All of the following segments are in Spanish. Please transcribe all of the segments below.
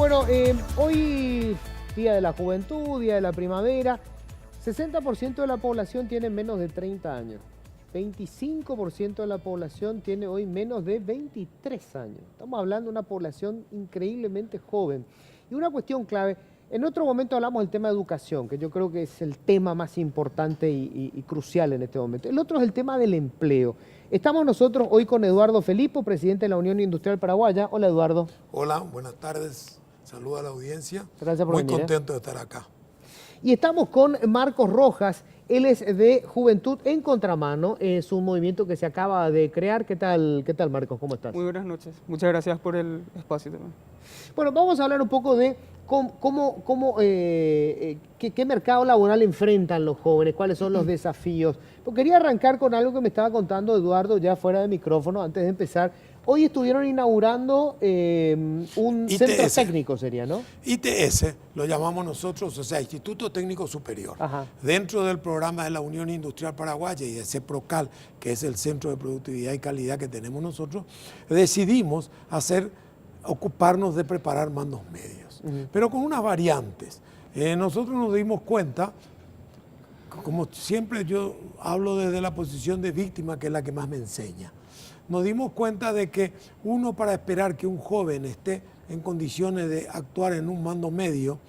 Bueno, hoy Día de la Juventud, Día de la Primavera, 60% de la población tiene menos de 30 años. 25% de la población tiene hoy menos de 23 años. Estamos hablando de una población increíblemente joven. Y una cuestión clave, en otro momento hablamos del tema de educación, que yo creo que es el tema más importante y crucial en este momento. El otro es el tema del empleo. Estamos nosotros hoy con Eduardo Felipo, presidente de la Unión Industrial Paraguaya. Hola, Eduardo. Hola, buenas tardes. Saludos a la audiencia. Gracias por venir. Muy contento de estar acá. Y estamos con Marcos Rojas. Él es de Juventud en Contramano. Es un movimiento que se acaba de crear. ¿Qué tal, Marcos? ¿Cómo estás? Muy buenas noches. Muchas gracias por el espacio también. Bueno, vamos a hablar un poco de qué mercado laboral enfrentan los jóvenes, cuáles son los desafíos. Pero quería arrancar con algo que me estaba contando Eduardo ya fuera de micrófono antes de empezar. Hoy estuvieron inaugurando un centro técnico, sería, ¿no? ITS, lo llamamos nosotros, o sea, Instituto Técnico Superior. Ajá. Dentro del programa de la Unión Industrial Paraguaya y de CEPROCAL, que es el Centro de Productividad y Calidad que tenemos nosotros, decidimos ocuparnos de preparar mandos medios, pero con unas variantes. Nosotros nos dimos cuenta, como siempre yo hablo desde la posición de víctima, que es la que más me enseña, nos dimos cuenta de que uno, para esperar que un joven esté en condiciones de actuar en un mando medio,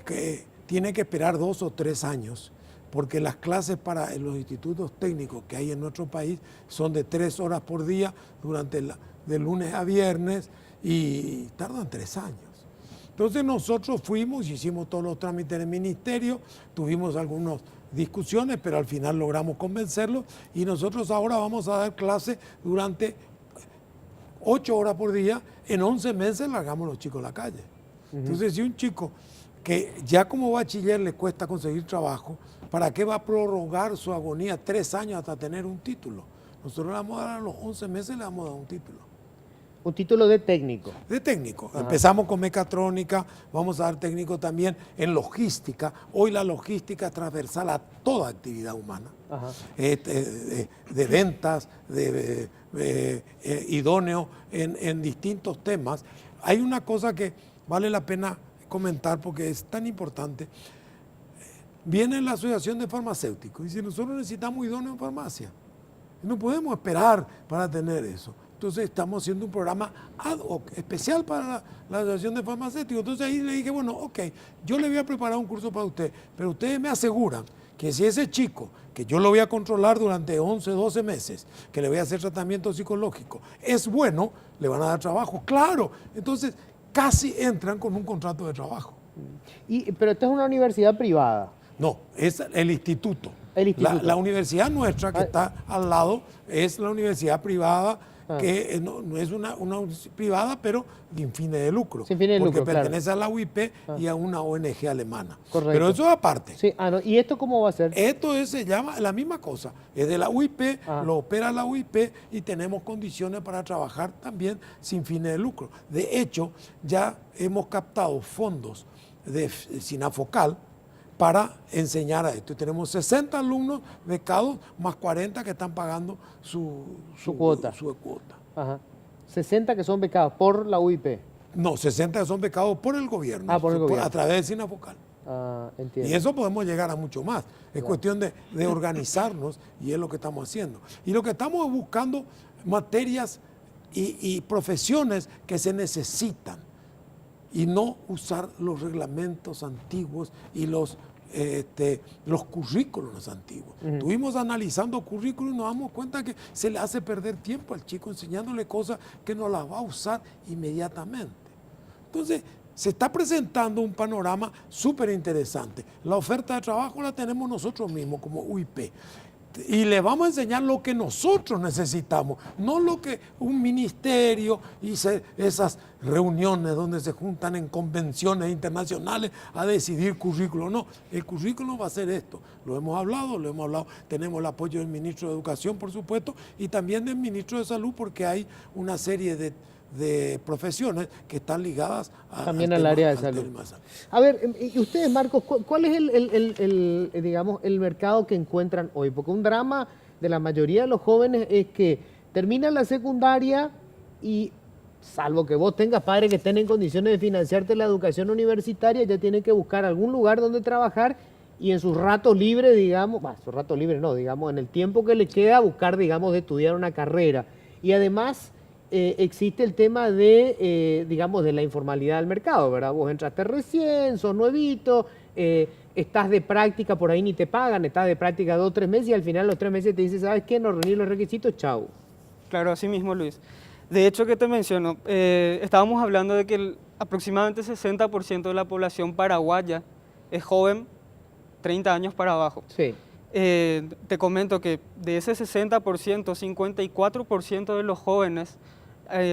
que tiene que esperar 2 o 3 años, porque las clases para los institutos técnicos que hay en nuestro país son de 3 horas por día de lunes a viernes y tardan 3 años. Entonces nosotros fuimos y hicimos todos los trámites en el ministerio, tuvimos algunas discusiones, pero al final logramos convencerlos y nosotros ahora vamos a dar clases durante 8 horas por día. En 11 meses largamos a los chicos a la calle. Entonces, si un chico que ya como bachiller le cuesta conseguir trabajo, ¿para qué va a prorrogar su agonía 3 años hasta tener un título? Nosotros le vamos a dar a los 11 meses, le vamos a dar un título. Un título de técnico. De técnico. Ajá. Empezamos con mecatrónica, vamos a dar técnico también en logística. Hoy la logística es transversal a toda actividad humana. Ajá. De ventas, idóneo en distintos temas. Hay una cosa que vale la pena comentar porque es tan importante. Viene la Asociación de Farmacéuticos y si nosotros necesitamos idóneo en farmacia, no podemos esperar para tener eso. Entonces estamos haciendo un programa ad hoc, especial para la Asociación de Farmacéuticos. Entonces ahí le dije, bueno, ok, yo le voy a preparar un curso para usted, pero ustedes me aseguran que si ese chico, que yo lo voy a controlar durante 11, 12 meses, que le voy a hacer tratamiento psicológico, es bueno, le van a dar trabajo. Claro, entonces casi entran con un contrato de trabajo. Pero esta es una universidad privada. No, es el instituto. El instituto. La universidad nuestra que está al lado es la universidad privada, que no es una privada, pero sin fines de lucro. Sin fines de lucro, porque pertenece a la UIP y a una ONG alemana. Correcto. Pero eso es aparte. Sí, no. ¿Y esto cómo va a ser? Esto se llama la misma cosa. Es de la UIP, lo opera la UIP y tenemos condiciones para trabajar también sin fines de lucro. De hecho, ya hemos captado fondos de SINAFOCAL para enseñar a esto. Y tenemos 60 alumnos becados más 40 que están pagando su cuota. Ajá. 60 que son becados por la UIP. No, 60 que son becados por el gobierno, por el gobierno. a través de SINAFOCAL. Entiendo. Y eso podemos llegar a mucho más. Es cuestión de organizarnos y es lo que estamos haciendo. Y lo que estamos es buscando materias y profesiones que se necesitan y no usar los reglamentos antiguos y los currículos antiguos. Estuvimos analizando currículos y nos damos cuenta que se le hace perder tiempo al chico enseñándole cosas que no las va a usar inmediatamente. Entonces, se está presentando un panorama súper interesante. La oferta de trabajo la tenemos nosotros mismos como UIP. Y le vamos a enseñar lo que nosotros necesitamos, no lo que un ministerio y esas reuniones donde se juntan en convenciones internacionales a decidir currículo. No, el currículo va a ser esto. Lo hemos hablado. Tenemos el apoyo del ministro de Educación, por supuesto, y también del ministro de Salud, porque hay una serie de profesiones que están ligadas también al área de salud. A ver, y ustedes, Marcos, ¿cuál es el mercado que encuentran hoy? Porque un drama de la mayoría de los jóvenes es que terminan la secundaria y salvo que vos tengas padres que estén en condiciones de financiarte la educación universitaria, ya tienen que buscar algún lugar donde trabajar y en sus ratos libres, digamos, sus ratos libres no, digamos, en el tiempo que le queda buscar, digamos, de estudiar una carrera. Y además existe el tema de, digamos, de la informalidad del mercado, ¿verdad? Vos entraste recién, sos nuevito, estás de práctica, por ahí ni te pagan, estás de práctica 2 o 3 meses y al final los 3 meses te dicen, ¿sabes qué? No reuní los requisitos, chau. Claro, así mismo, Luis. De hecho, que te menciono, estábamos hablando de que aproximadamente 60% de la población paraguaya es joven, 30 años para abajo. Sí. Te comento que de ese 60%, 54% de los jóvenes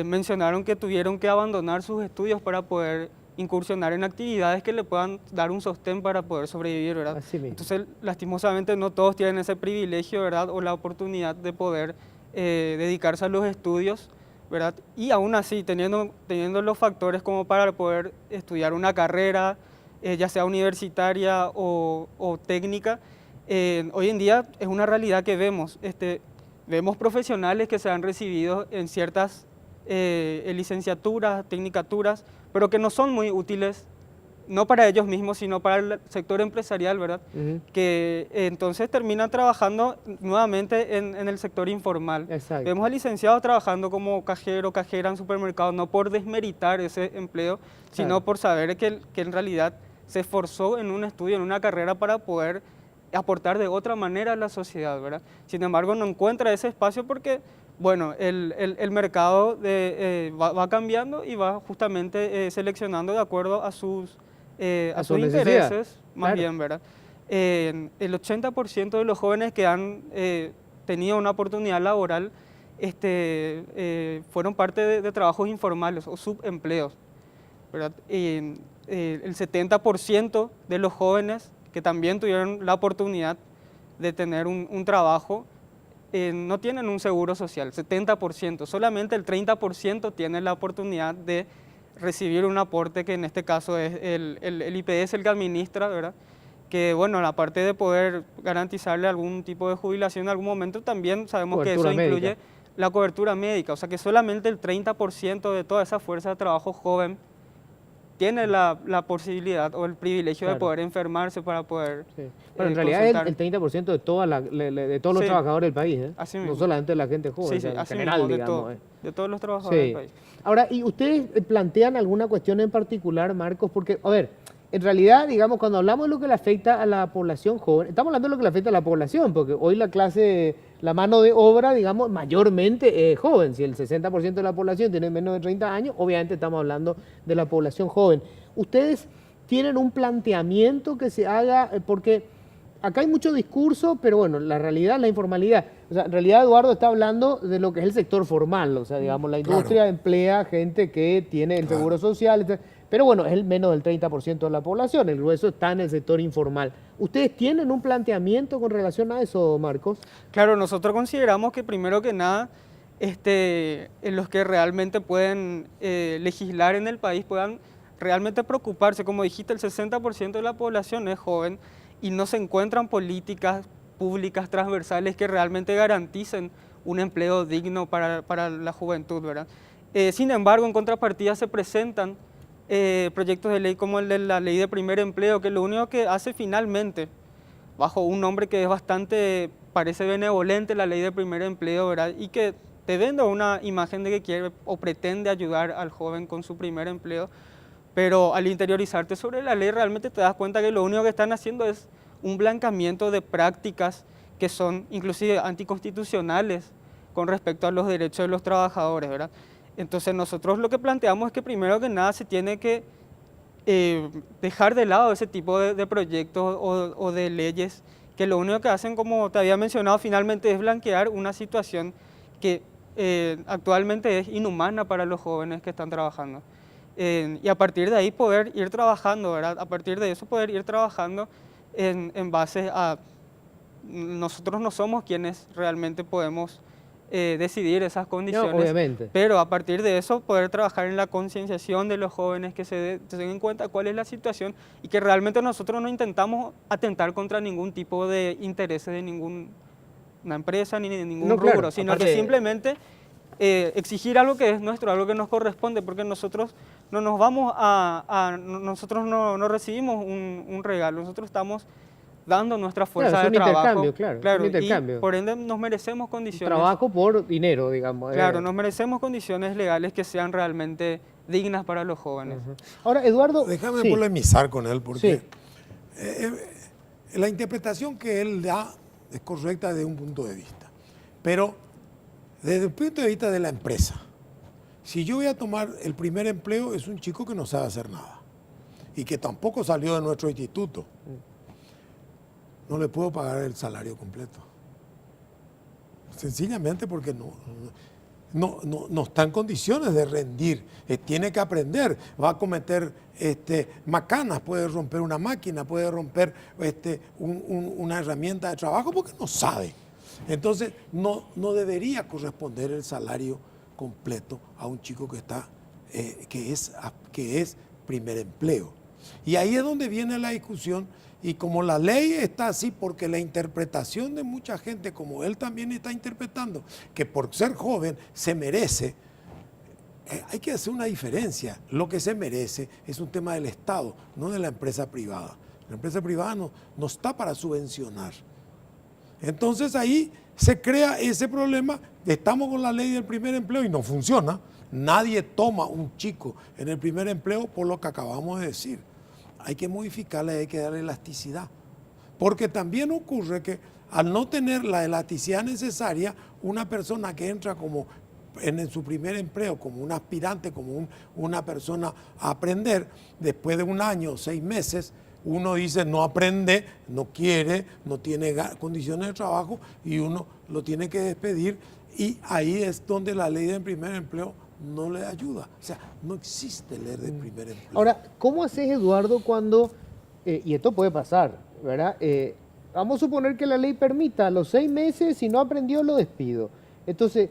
mencionaron que tuvieron que abandonar sus estudios para poder incursionar en actividades que le puedan dar un sostén para poder sobrevivir, ¿verdad? Así mismo. Entonces, lastimosamente, no todos tienen ese privilegio, ¿verdad? O la oportunidad de poder dedicarse a los estudios, ¿verdad? Y aún así, teniendo los factores como para poder estudiar una carrera, ya sea universitaria o técnica, hoy en día es una realidad que vemos. Vemos profesionales que se han recibido en ciertas licenciaturas, tecnicaturas, pero que no son muy útiles, no para ellos mismos, sino para el sector empresarial, ¿verdad? Que entonces terminan trabajando nuevamente en el sector informal. Exacto. Vemos a licenciados trabajando como cajero, cajera en supermercados, no por desmeritar ese empleo, sino por saber que en realidad se esforzó en un estudio, en una carrera para poder aportar de otra manera a la sociedad, ¿verdad? Sin embargo, no encuentra ese espacio porque, bueno, el mercado va cambiando y va justamente seleccionando de acuerdo a sus intereses, más bien, ¿verdad? El 80% de los jóvenes que han tenido una oportunidad laboral fueron parte de trabajos informales o subempleos, ¿verdad? El 70% de los jóvenes que también tuvieron la oportunidad de tener un trabajo no tienen un seguro social, 70%. Solamente el 30% tiene la oportunidad de recibir un aporte que en este caso es el IPS, el que administra, ¿verdad? Que bueno, aparte de poder garantizarle algún tipo de jubilación en algún momento, también sabemos que eso incluye la cobertura médica. O sea que solamente el 30% de toda esa fuerza de trabajo joven tiene la posibilidad o el privilegio de poder enfermarse para poder Bueno, en realidad es el 30% de, de todos los trabajadores del país, así no solamente de la gente joven, en general, mismo, digamos. De todos los trabajadores del país. Ahora, ¿y ustedes plantean alguna cuestión en particular, Marcos? Porque, a ver, en realidad, digamos, cuando hablamos de lo que le afecta a la población joven, estamos hablando de lo que le afecta a la población, porque hoy la mano de obra, digamos, mayormente es joven. Si el 60% de la población tiene menos de 30 años, obviamente estamos hablando de la población joven. ¿Ustedes tienen un planteamiento que se haga? Porque acá hay mucho discurso, pero bueno, la realidad, la informalidad. O sea, en realidad Eduardo está hablando de lo que es el sector formal, o sea, digamos, la industria emplea gente que tiene el seguro social, etc. Pero bueno, es el menos del 30% de la población, el grueso está en el sector informal. ¿Ustedes tienen un planteamiento con relación a eso, Marcos? Claro, nosotros consideramos que primero que nada, en los que realmente pueden legislar en el país, puedan realmente preocuparse. Como dijiste, el 60% de la población es joven y no se encuentran políticas públicas transversales que realmente garanticen un empleo digno para la juventud, ¿verdad? Sin embargo, en contrapartida se presentan proyectos de ley como el de la ley de primer empleo, que lo único que hace finalmente, bajo un nombre que es bastante, parece benevolente, la ley de primer empleo, ¿verdad? Y que te vende una imagen de que quiere o pretende ayudar al joven con su primer empleo, pero al interiorizarte sobre la ley realmente te das cuenta que lo único que están haciendo es un blancamiento de prácticas que son inclusive anticonstitucionales con respecto a los derechos de los trabajadores, ¿verdad? Entonces nosotros lo que planteamos es que primero que nada se tiene que dejar de lado ese tipo de proyectos o de leyes que lo único que hacen, como te había mencionado, finalmente es blanquear una situación que actualmente es inhumana para los jóvenes que están trabajando. Y a partir de ahí poder ir trabajando, ¿verdad? A partir de eso poder ir trabajando en base a... Nosotros no somos quienes realmente podemos decidir esas condiciones, no, obviamente. Pero a partir de eso poder trabajar en la concienciación de los jóvenes, que se den cuenta cuál es la situación y que realmente nosotros no intentamos atentar contra ningún tipo de intereses de ninguna empresa ni de ningún rubro, claro, sino aparte, que simplemente exigir algo que es nuestro, algo que nos corresponde, porque nosotros no nos vamos nosotros no recibimos un regalo, nosotros estamos dando nuestra fuerza Claro, es de un trabajo. intercambio, claro, es un intercambio. Y por ende nos merecemos condiciones. Trabajo por dinero, digamos. Claro, nos merecemos condiciones legales que sean realmente dignas para los jóvenes. Ahora, Eduardo... Déjame sí. polemizar con él porque Sí. la interpretación que él da es correcta desde un punto de vista. Pero desde el punto de vista de la empresa, si yo voy a tomar el primer empleo, es un chico que no sabe hacer nada y que tampoco salió de nuestro instituto. No le puedo pagar el salario completo. Sencillamente porque no está en condiciones de rendir. Tiene que aprender. Va a cometer macanas, puede romper una máquina, puede romper una herramienta de trabajo porque no sabe. Entonces, no debería corresponder el salario completo a un chico que es primer empleo. Y ahí es donde viene la discusión. Y como la ley está así, porque la interpretación de mucha gente, como él también está interpretando, que por ser joven se merece, hay que hacer una diferencia. Lo que se merece es un tema del Estado, no de la empresa privada. La empresa privada no está para subvencionar. Entonces ahí se crea ese problema. Estamos con la ley del primer empleo y no funciona. Nadie toma un chico en el primer empleo por lo que acabamos de decir. Hay que modificarla y hay que darle elasticidad. Porque también ocurre que al no tener la elasticidad necesaria, una persona que entra como en su primer empleo, como un aspirante, como una persona a aprender, después de un año o 6 meses, uno dice no aprende, no quiere, no tiene condiciones de trabajo y uno lo tiene que despedir, y ahí es donde la ley del primer empleo no le ayuda. O sea, no existe ley del primer empleo. Ahora, ¿cómo haces, Eduardo, cuando, y esto puede pasar, ¿verdad? Vamos a suponer que la ley permita a los 6 meses, si no aprendió, lo despido. Entonces,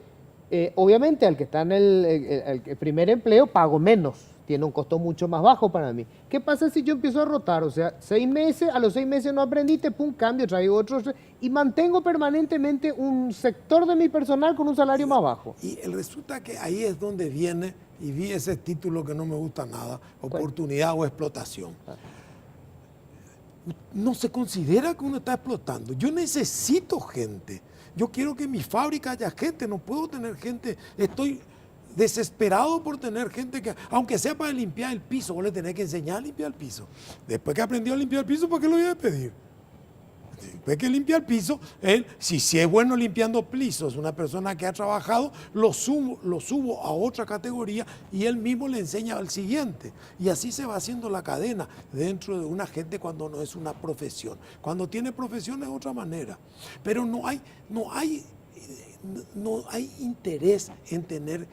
obviamente, al que está en el primer empleo, pago menos, tiene un costo mucho más bajo para mí. ¿Qué pasa si yo empiezo a rotar? O sea, 6 meses, a los 6 meses no aprendiste, pum, cambio, traigo otro, y mantengo permanentemente un sector de mi personal con un salario más bajo. Y resulta que ahí es donde viene, y vi ese título que no me gusta nada, oportunidad o explotación. No se considera que uno está explotando. Yo necesito gente. Yo quiero que en mi fábrica haya gente, no puedo tener gente, estoy desesperado por tener gente que, aunque sea para limpiar el piso, vos le tenés que enseñar a limpiar el piso. Después que aprendió a limpiar el piso, ¿por qué lo voy a pedir? Después que limpia el piso, él, si es bueno limpiando pisos, una persona que ha trabajado, lo subo a otra categoría y él mismo le enseña al siguiente. Y así se va haciendo la cadena dentro de una gente cuando no es una profesión. Cuando tiene profesión es otra manera. Pero no hay interés en tener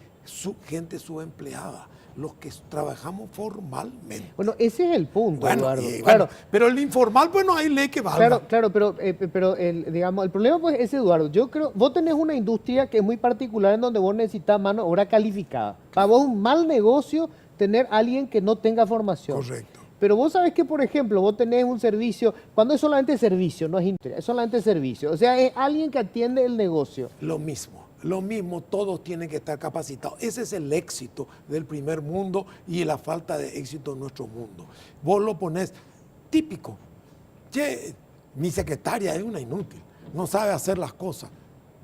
gente subempleada, los que trabajamos formalmente. Bueno, ese es el punto, Bueno, Eduardo. bueno, pero el informal, pues no hay ley que valga. Claro, pero digamos, el problema pues es, Eduardo, yo creo, vos tenés una industria que es muy particular en donde vos necesitas mano de obra calificada. Para vos es un mal negocio tener a alguien que no tenga formación. Correcto. Pero vos sabés que, por ejemplo, vos tenés un servicio, cuando es solamente servicio, no es industria, es solamente servicio. O sea, es alguien que atiende el negocio. Lo mismo, todos tienen que estar capacitados. Ese es el éxito del primer mundo y la falta de éxito en nuestro mundo. Vos lo pones típico. Che, mi secretaria es una inútil, no sabe hacer las cosas.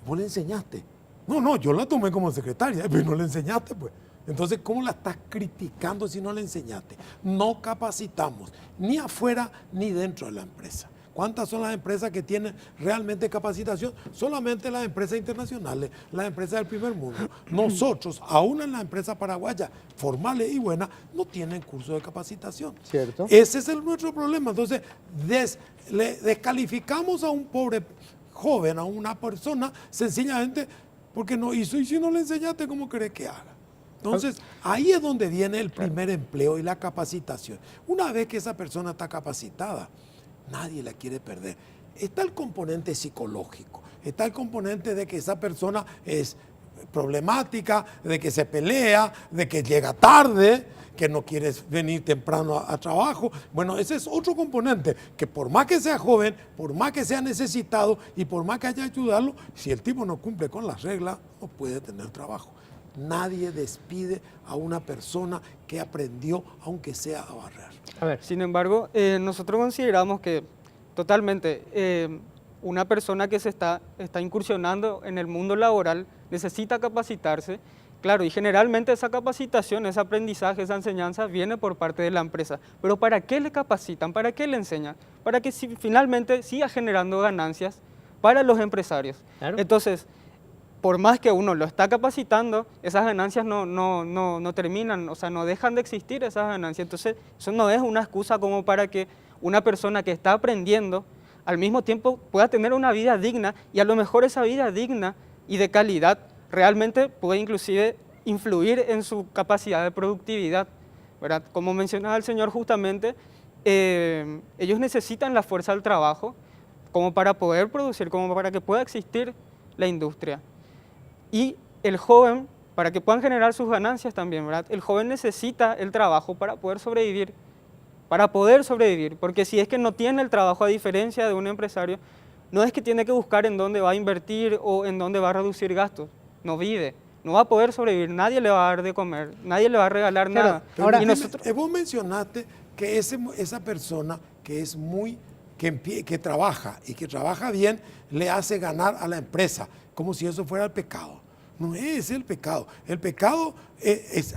Vos le enseñaste. No, yo la tomé como secretaria, pero no le enseñaste, pues. Entonces, ¿cómo la estás criticando si no le enseñaste? No capacitamos, ni afuera ni dentro de la empresa. ¿Cuántas son las empresas que tienen realmente capacitación? Solamente las empresas internacionales, las empresas del primer mundo. Nosotros, aún en las empresas paraguayas, formales y buenas, no tienen curso de capacitación. ¿Cierto? Ese es nuestro problema. Entonces, le descalificamos a un pobre joven, a una persona, sencillamente porque no hizo. Y si no le enseñaste, ¿cómo crees que haga? Entonces, ahí es donde viene el primer empleo y la capacitación. Una vez que esa persona está capacitada, nadie la quiere perder. Está el componente psicológico, está el componente de que esa persona es problemática, de que se pelea, de que llega tarde, que no quiere venir temprano a trabajo. Bueno, ese es otro componente, que por más que sea joven, por más que sea necesitado y por más que haya que ayudarlo, si el tipo no cumple con las reglas, no puede tener trabajo. Nadie despide a una persona que aprendió, aunque sea a barrer. A ver, Sin embargo, nosotros consideramos que totalmente una persona que está incursionando en el mundo laboral necesita capacitarse. Claro, y generalmente esa capacitación, ese aprendizaje, esa enseñanza viene por parte de la empresa. Pero ¿para qué le capacitan? ¿Para qué le enseñan? Para que finalmente siga generando ganancias para los empresarios. Claro. Entonces, por más que uno lo está capacitando, esas ganancias no terminan, o sea, no dejan de existir esas ganancias. Entonces, eso no es una excusa como para que una persona que está aprendiendo al mismo tiempo pueda tener una vida digna, y a lo mejor esa vida digna y de calidad realmente puede inclusive influir en su capacidad de productividad, ¿verdad? Como mencionaba el señor justamente, ellos necesitan la fuerza del trabajo como para poder producir, como para que pueda existir la industria. Y el joven, para que puedan generar sus ganancias también, ¿verdad? El joven necesita el trabajo para poder sobrevivir, porque si es que no tiene el trabajo, a diferencia de un empresario, no es que tiene que buscar en dónde va a invertir o en dónde va a reducir gastos, no vive, no va a poder sobrevivir, nadie le va a dar de comer, nadie le va a regalar nada. ahora- Y nosotros, Vos mencionaste que esa persona que es que trabaja y que trabaja bien, le hace ganar a la empresa, como si eso fuera el pecado. No es el pecado. El pecado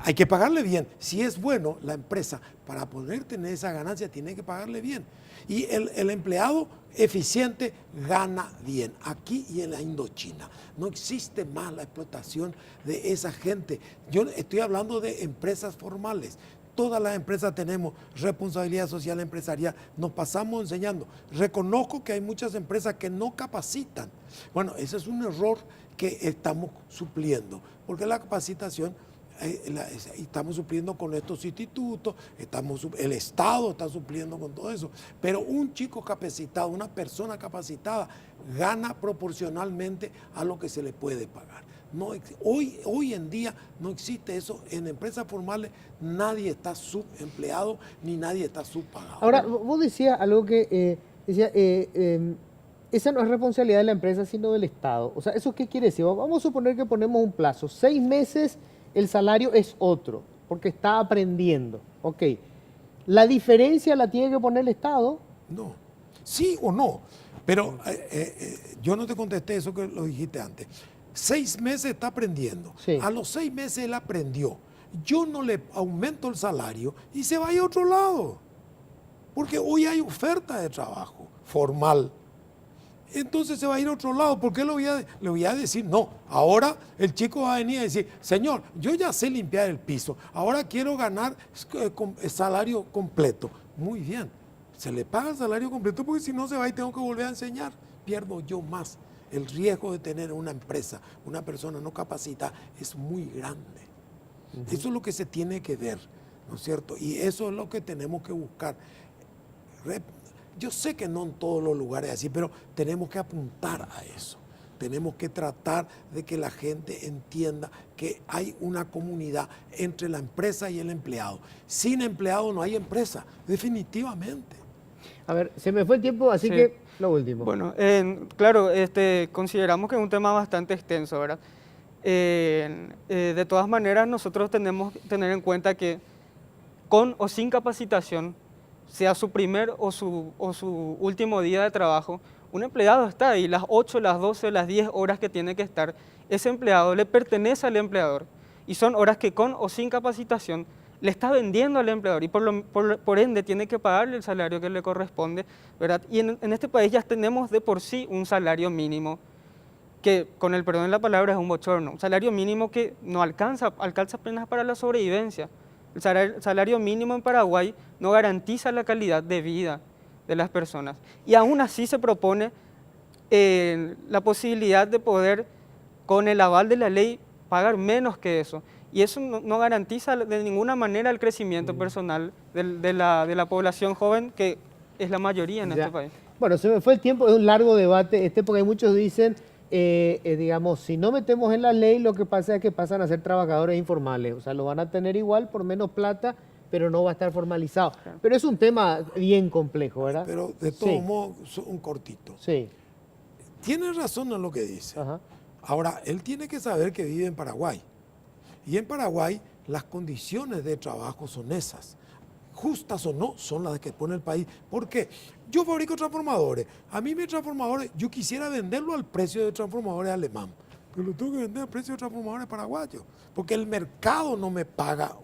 hay que pagarle bien. Si es bueno, la empresa, para poder tener esa ganancia, tiene que pagarle bien. Y el empleado eficiente gana bien. Aquí y en la Indochina no existe más la explotación de esa gente. Yo estoy hablando de empresas formales. Todas las empresas tenemos responsabilidad social empresarial, nos pasamos enseñando. Reconozco que hay muchas empresas que no capacitan. Bueno, ese es un error que estamos supliendo, porque la capacitación estamos supliendo con estos institutos, el Estado está supliendo con todo eso, pero un chico capacitado, una persona capacitada, gana proporcionalmente a lo que se le puede pagar. No, hoy en día no existe eso. En empresas formales nadie está subempleado ni nadie está subpagado. ahora vos decías algo que esa no es responsabilidad de la empresa, sino del Estado. O sea, ¿eso qué quiere decir? Vamos a suponer que ponemos un plazo, 6 meses, el salario es otro, porque está aprendiendo. Ok, ¿la diferencia la tiene que poner el Estado? No, sí o no, pero yo no te contesté eso que lo dijiste antes. 6 meses está aprendiendo, Sí. a los 6 meses él aprendió. Yo no le aumento el salario y se va a ir a otro lado, porque hoy hay oferta de trabajo formal. Entonces se va a ir a otro lado. ¿Por qué le voy a decir? No, ahora el chico va a venir a decir, señor, yo ya sé limpiar el piso, ahora quiero ganar salario completo. Muy bien, se le paga el salario completo, porque si no se va y tengo que volver a enseñar, pierdo yo más. El riesgo de tener una empresa, una persona no capacitada, es muy grande. Eso es lo que se tiene que ver, ¿no es cierto? Y eso es lo que tenemos que buscar. Yo sé que no en todos los lugares es así, pero tenemos que apuntar a eso. Tenemos que tratar de que la gente entienda que hay una comunidad entre la empresa y el empleado. Sin empleado no hay empresa, definitivamente. A ver, se me fue el tiempo, así Sí. que lo último. bueno, claro, consideramos que es un tema bastante extenso, ¿verdad? De todas maneras, nosotros tenemos que tener en cuenta que con o sin capacitación, sea su primer o su último día de trabajo, un empleado está ahí, las 8, las 12, las 10 horas que tiene que estar. Ese empleado le pertenece al empleador, y son horas que con o sin capacitación le está vendiendo al empleador, y por ende tiene que pagarle el salario que le corresponde, ¿verdad? Y en este país ya tenemos de por sí un salario mínimo, que con el perdón de la palabra es un bochorno, un salario mínimo que no alcanza apenas para la sobrevivencia. El salario mínimo en Paraguay no garantiza la calidad de vida de las personas, y aún así se propone la posibilidad de poder, con el aval de la ley, pagar menos que eso. Y eso no garantiza de ninguna manera el crecimiento personal de la población joven, que es la mayoría en Ya. este país. Bueno, se me fue el tiempo, es un largo debate, porque muchos dicen, digamos, si no metemos en la ley, lo que pasa es que pasan a ser trabajadores informales. O sea, lo van a tener igual por menos plata, pero no va a estar formalizado. Claro. Pero es un tema bien complejo, ¿verdad? Pero de todos modos, un cortito. Sí, Tiene razón en lo que dice. ajá. Ahora, él tiene que saber que vive en Paraguay. Y en Paraguay las condiciones de trabajo son esas. Justas o no, son las que pone el país. ¿Por qué? Yo fabrico transformadores. A mí mis transformadores, yo quisiera venderlo al precio de transformadores alemán, pero lo tengo que vender al precio de transformadores paraguayos, porque el mercado no me paga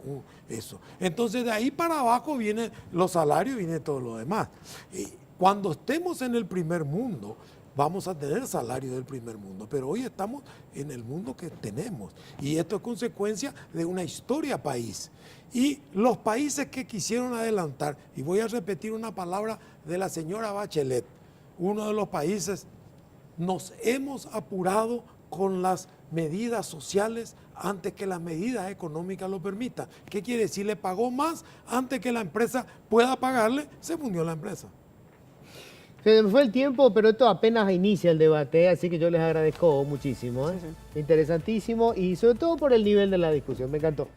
eso. Entonces de ahí para abajo vienen los salarios, viene todo lo demás. Y cuando estemos en el primer mundo, vamos a tener salarios del primer mundo, pero hoy estamos en el mundo que tenemos. Y esto es consecuencia de una historia país. Y los países que quisieron adelantar, y voy a repetir una palabra de la señora Bachelet, uno de los países, nos hemos apurado con las medidas sociales antes que las medidas económicas lo permitan. ¿Qué quiere decir? Le pagó más antes que la empresa pueda pagarle, se fundió la empresa. Se me fue el tiempo, pero esto apenas inicia el debate, así que yo les agradezco muchísimo. Sí, sí. Interesantísimo y sobre todo por el nivel de la discusión, me encantó.